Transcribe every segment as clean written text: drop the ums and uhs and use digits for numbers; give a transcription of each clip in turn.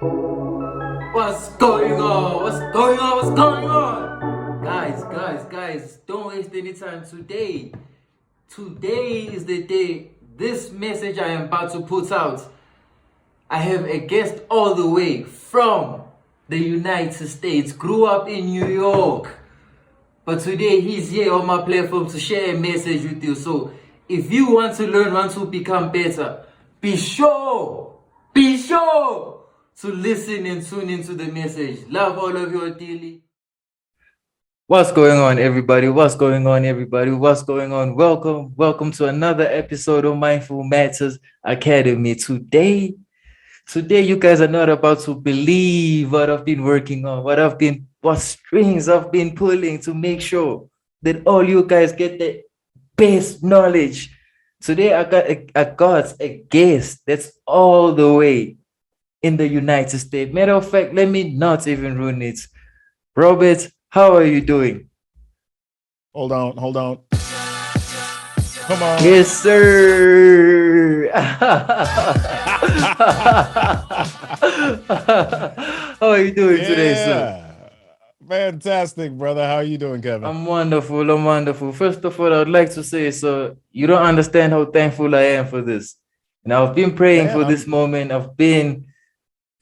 What's going on? What's going on? What's going on? Guys, don't waste any time today. Today is the day. This message I am about to put out. I have a guest all the way from the United States. Grew up in New York. But today he's here on my platform to share a message with you. So if you want to learn, want to become better, be sure to listen and tune into the message. Love all of you dearly. What's going on, everybody? What's going on, everybody? What's going on? Welcome to another episode of Mindful Matters Academy. Today, you guys are not about to believe what I've been working on, what strings I've been pulling to make sure that all you guys get the best knowledge. Today, I got a guest that's all the way in the United States. Matter of fact, let me not even ruin it. Robert, how are you doing? Hold on. Come on. Yes, sir. How are you doing today, sir? Yeah. Fantastic, brother. How are you doing, Kevin? I'm wonderful. I'm wonderful. First of all, I would like to say, so you don't understand how thankful I am for this. And I've been praying Man, for this moment. I've been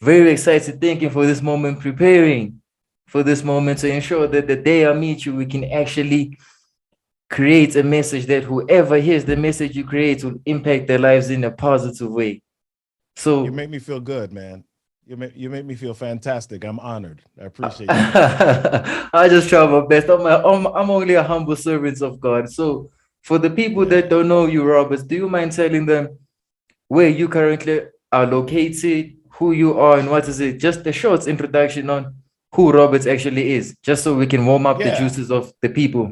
very excited, thinking for this moment, preparing for this moment to ensure that the day I meet you, we can actually create a message that whoever hears the message you create will impact their lives in a positive way. you So make me feel good, man. You make me feel fantastic. I'm honored. I appreciate you. I just try my best. I'm only a humble servant of God. So for the people that Yeah. don't know you, Robert, do you mind telling them where you currently are located, who you are, and what is it? Just a short introduction on who Robert actually is, just so we can warm up the Yeah. juices of the people.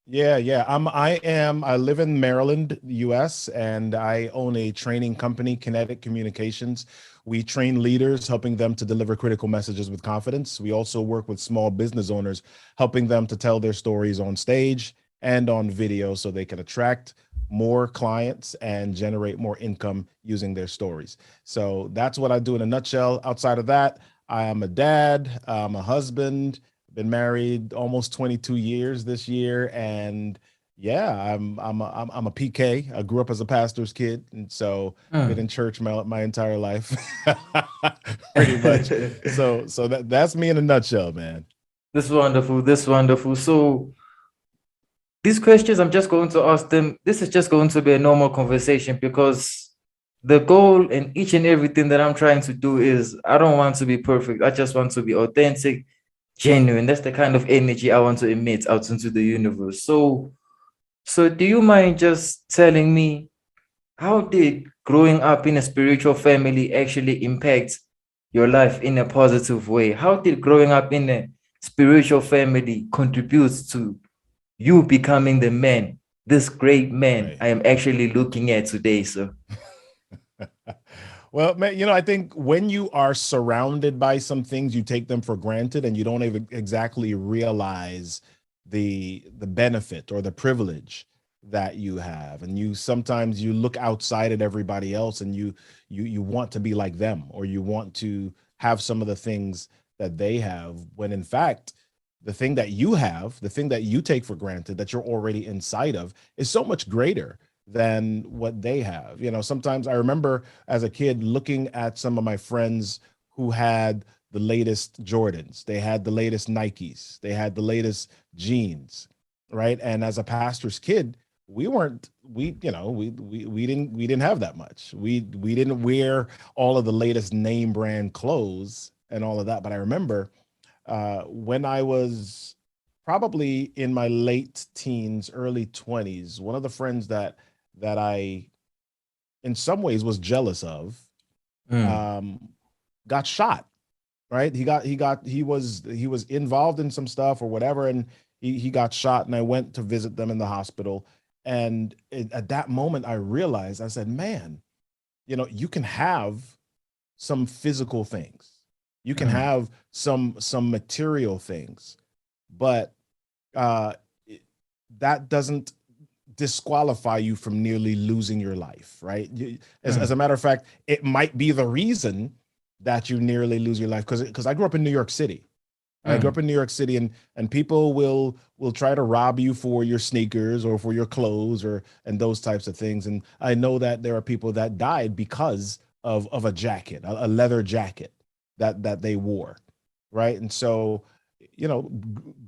Yeah. I live in Maryland, US, and I own a training company, Kinetic Communications. We train leaders, helping them to deliver critical messages with confidence. We also work with small business owners, helping them to tell their stories on stage and on video so they can attract more clients and generate more income using their stories. So that's what I do in a nutshell. Outside of that, I am a dad, I'm a husband, been married almost 22 years this year, and yeah, I'm a PK. I grew up as a pastor's kid, and so been in Hmm. church my entire life, pretty much. So that's me in a nutshell, man. This wonderful. This wonderful. So these questions, I'm just going to ask them. This is just going to be a normal conversation because the goal and each and everything that I'm trying to do is I don't want to be perfect. I just want to be authentic, genuine. That's the kind of energy I want to emit out into the universe. So do you mind just telling me how did growing up in a spiritual family actually impact your life in a positive way? How did growing up in a spiritual family contribute to you becoming the man, this great man Right. I am actually looking at today, sir? Well, man, I think when you are surrounded by some things, you take them for granted and you don't even exactly realize the benefit or the privilege that you have. And you sometimes you look outside at everybody else and you want to be like them, or you want to have some of the things that they have, when in fact the thing that you have, the thing that you take for granted that you're already inside of, is so much greater than what they have. Sometimes I remember as a kid looking at some of my friends who had the latest Jordans, they had the latest Nikes, they had the latest jeans, right? And as a pastor's kid, we weren't we you know we didn't have that much. We didn't wear all of the latest name brand clothes and all of that. But I remember when I was probably in my late teens, early 20s, one of the friends that I in some ways was jealous of, Mm. um, got shot. Right? He was involved in some stuff or whatever, and he got shot. And I went to visit them in the hospital. And at that moment, I realized, I said, "Man, you can have some physical things, you can Mm. have some material things, but uh, it- that doesn't disqualify you from nearly losing your life, right? As a Mm. matter of fact, it might be the reason that you nearly lose your life. Because I grew up in New York City. I grew up Mm, in New York City, and people will try to rob you for your sneakers or for your clothes or and those types of things. And I know that there are people that died because of a jacket, a leather jacket that they wore, right? And so,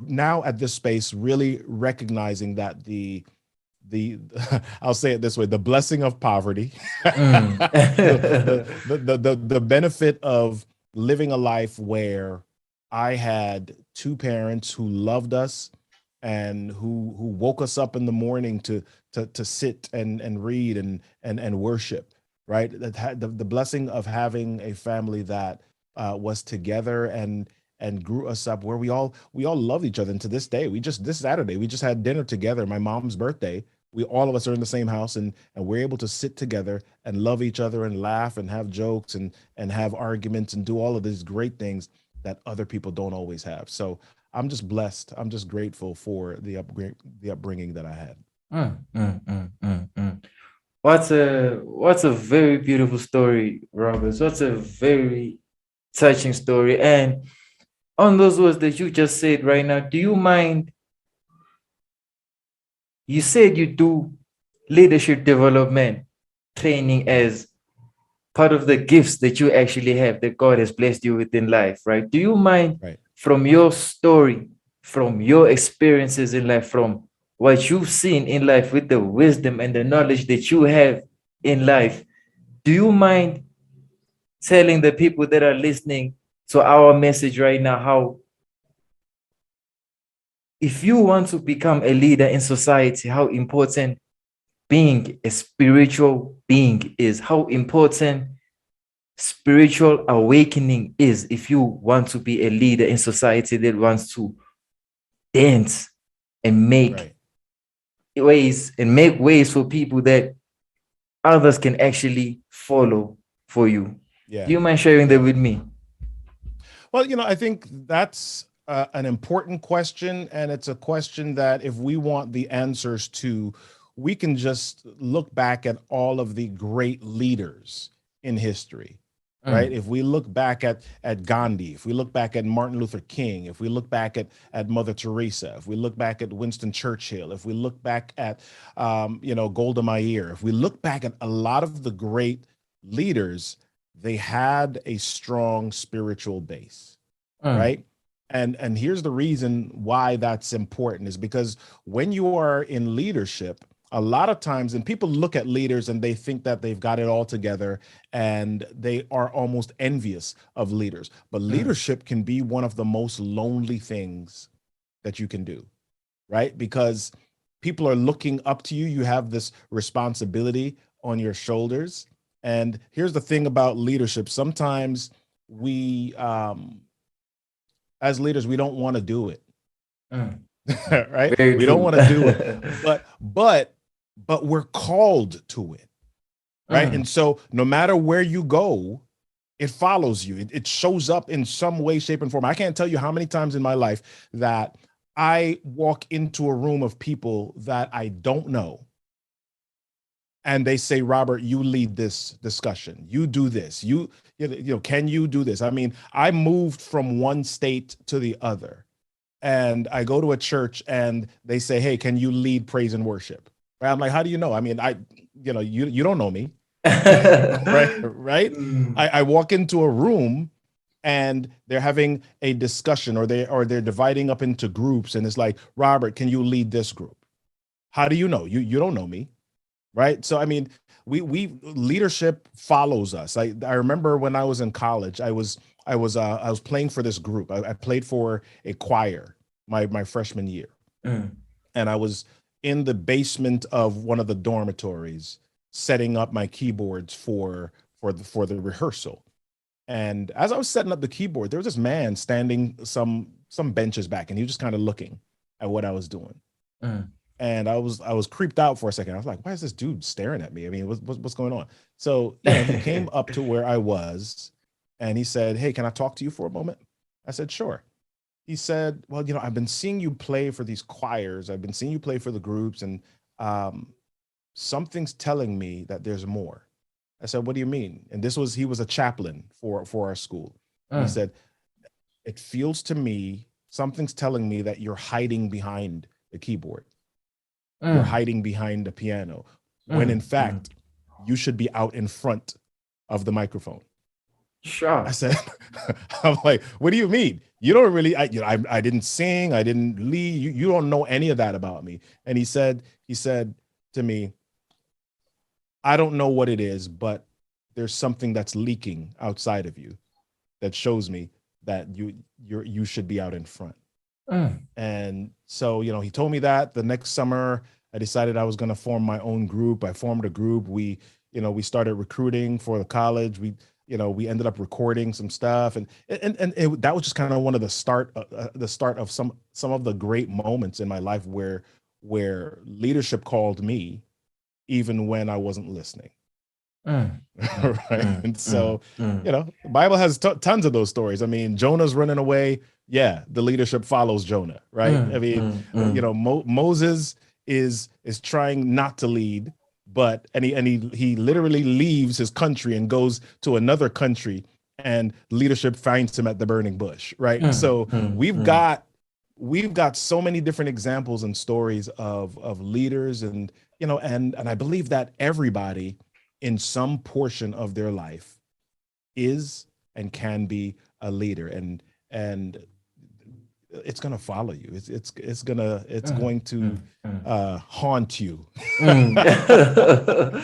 now at this space, really recognizing that the I'll say it this way, the blessing of poverty, mm. the benefit of living a life where I had two parents who loved us and who woke us up in the morning to sit and read and worship, right? That had the blessing of having a family that was together and grew us up where we all loved each other. And to this day, we just this Saturday we just had dinner together, my mom's birthday. We all of us are in the same house, and we're able to sit together and love each other and laugh and have jokes and have arguments and do all of these great things that other people don't always have. So I'm just blessed. I'm just grateful for the upbringing that I had. Mm, mm, mm, mm, mm. What's a very beautiful story, Robert. What's a very touching story. And on those words that you just said right now, do you mind? You said you do leadership development training as part of the gifts that you actually have that God has blessed you with in life, right? Do you mind Right. from your story, from your experiences in life, from what you've seen in life with the wisdom and the knowledge that you have in life, do you mind telling the people that are listening to our message right now how if you want to become a leader in society, how important being a spiritual being is, how important spiritual awakening is if you want to be a leader in society that wants to dance and Right. make ways for people that others can actually follow for you. Do Yeah. you mind sharing that Yeah. with me? Well, I think that's an important question, and it's a question that if we want the answers to, we can just look back at all of the great leaders in history, right? Mm, If we look back at Gandhi, if we look back at Martin Luther King, if we look back at Mother Teresa, if we look back at Winston Churchill, if we look back at Golda Meir, if we look back at a lot of the great leaders, they had a strong spiritual base, mm, right? And here's the reason why that's important is because when you are in leadership, a lot of times, and people look at leaders and they think that they've got it all together and they are almost envious of leaders. But mm, leadership can be one of the most lonely things that you can do, right? Because people are looking up to you. You have this responsibility on your shoulders. And here's the thing about leadership. Sometimes we, as leaders, we don't want to do it, mm. right? Very We don't true. want to do it, but we're called to it, right? And Mm, so no matter where you go, it follows you. It shows up in some way, shape, and form. I can't tell you how many times in my life that I walk into a room of people that I don't know, and they say, Robert, you lead this discussion, you do this, can you do this? I mean, I moved from one state to the other, and I go to a church and they say, hey, can you lead praise and worship? Right? I'm like, how do you know? I mean, you don't know me. Right. mm, I walk into a room and they're having a discussion, or they're dividing up into groups, and it's like, Robert, can you lead this group? How do you know? You don't know me, right? So I mean, we leadership follows us. I remember when I was in college, I was playing for this group. I played for a choir my freshman year, mm, and I was in the basement of one of the dormitories setting up my keyboards for the rehearsal. And as I was setting up the keyboard, there was this man standing some benches back, and he was just kind of looking at what I was doing. mm. And I was creeped out for a second. I was like, why is this dude staring at me? I mean, what's going on? So, he came up to where I was and he said, hey, can I talk to you for a moment? I said, sure. He said, well, I've been seeing you play for these choirs. I've been seeing you play for the groups, and something's telling me that there's more. I said, what do you mean? And he was a chaplain for our school. And he Mm, said, it feels to me, something's telling me that you're hiding behind the keyboard. You're mm, hiding behind the piano, when in mm, mm. fact, you should be out in front of the microphone. I Sure. said, I'm like, what do you mean? You don't really, I didn't sing, I didn't lead, you don't know any of that about me. And he said to me, I don't know what it is, but there's something that's leaking outside of you that shows me that you should be out in front. Mm, And so, he told me that. The next summer, I decided I was going to form my own group. I formed a group. We started recruiting for the college. We ended up recording some stuff, that was just kind of one of the start of some of the great moments in my life where leadership called me even when I wasn't listening. mm, mm, Right. mm, And mm, so, mm, the Bible has tons of those stories. I mean, Jonah's running away. Yeah, the leadership follows Jonah, right? I mm, mean, mm, mm, Moses is trying not to lead, but he literally leaves his country and goes to another country, and leadership finds him at the burning bush, right? mm, So mm, we've mm. got so many different examples and stories of leaders, and I believe that everybody in some portion of their life is and can be a leader, and it's going to follow you. It's Mm, going to mm, mm. haunt you. Mm.